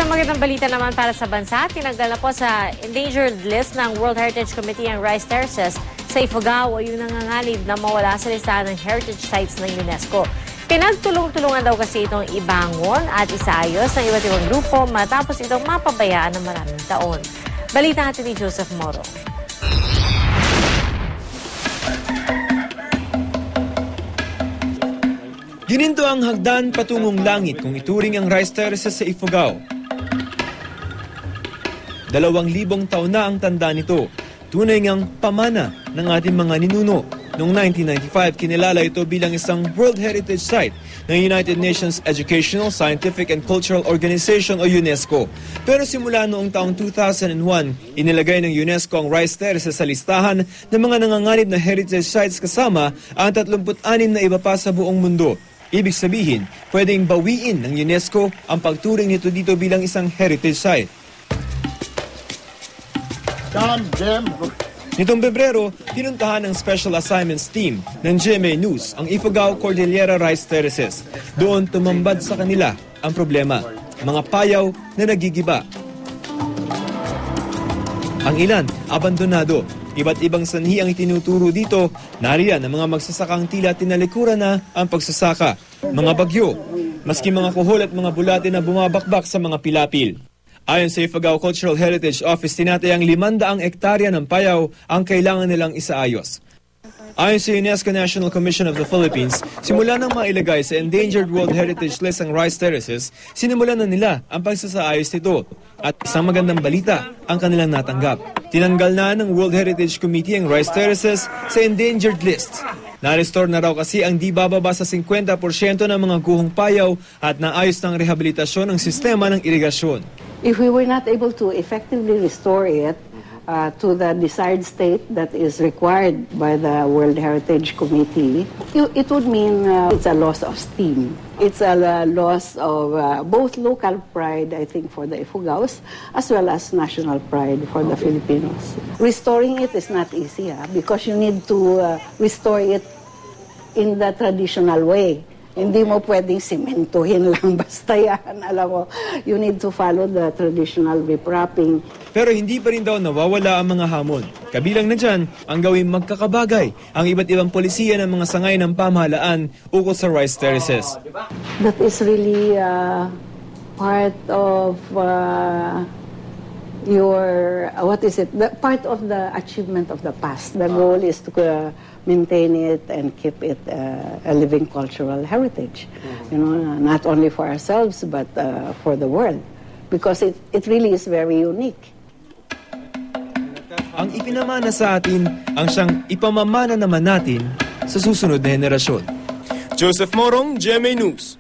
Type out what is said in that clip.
Isang magandang balita naman para sa bansa, tinanggal na po sa endangered list ng World Heritage Committee ang Rice Terraces sa Ifugao o yung nanganganib na mawala sa listahan ng heritage sites ng UNESCO. Pinagtulong-tulungan daw kasi itong ibangon at isaayos ng iba't ibang grupo matapos itong mapabayaan ng maraming taon. Balita natin ni Joseph Moro. Gininto ang hagdan patungong langit kung ituring ang Rice Terraces sa Ifugao. 2,000 taon na ang tanda nito. Tunay ngang pamana ng ating mga ninuno. Noong 1995, kinilala ito bilang isang World Heritage Site ng United Nations Educational, Scientific and Cultural Organization o UNESCO. Pero simula noong taong 2001, inilagay ng UNESCO ang Rice Terraces sa listahan ng mga nanganganib na heritage sites kasama ang 36 na iba pa sa buong mundo. Ibig sabihin, pwedeng bawiin ng UNESCO ang pagturing nito dito bilang isang heritage site. Nitong Pebrero, pinuntahan ng Special Assignments Team ng GMA News ang Ifugao Cordillera Rice Terraces. Doon tumambad sa kanila ang problema, mga payaw na nagigiba. Ang ilan, abandonado. Iba't ibang sanhi ang itinuturo dito. Nariyan ang mga magsasakang tila tinalikuran na ang pagsasaka. Mga bagyo, maski mga kuhol at mga bulate na bumabakbak sa mga pilapil. Ayon sa Ifugao Cultural Heritage Office, tinatayang 500 hektarya ng payaw ang kailangan nilang isaayos. Ayon sa UNESCO National Commission of the Philippines, simula nang mailagay sa Endangered World Heritage List ang Rice Terraces, sinimulan na nila ang pagsasaayos nito. At isang magandang balita ang kanilang natanggap. Tinanggal na ng World Heritage Committee ang Rice Terraces sa endangered list. Na-restore na raw kasi ang di bababa sa 50% ng mga guhong payaw at naayos ng rehabilitasyon ng sistema ng irigasyon. If we were not able to effectively restore it to the desired state that is required by the World Heritage Committee, it would mean it's a loss of steam. It's a loss of both local pride, I think, for the Ifugaos, as well as national pride for the Filipinos. Restoring it is not easy because you need to restore it in the traditional way. Hindi mo pwedeng simentuhin lang basta yan. Alam mo, you need to follow the traditional riprapping. Pero hindi pa rin daw nawawala ang mga hamon. Kabilang na dyan ang gawing magkakabagay ang iba't ibang polisiya ng mga sangay ng pamahalaan ukol sa Rice Terraces. That is really part of part of the achievement of the past. The goal is to maintain it and keep it a living cultural heritage. You know, not only for ourselves but for the world, because it really is very unique. Ang ipinamana sa atin ang siyang ipamamana naman natin sa susunod na henerasyon. Joseph Morong, GMA News.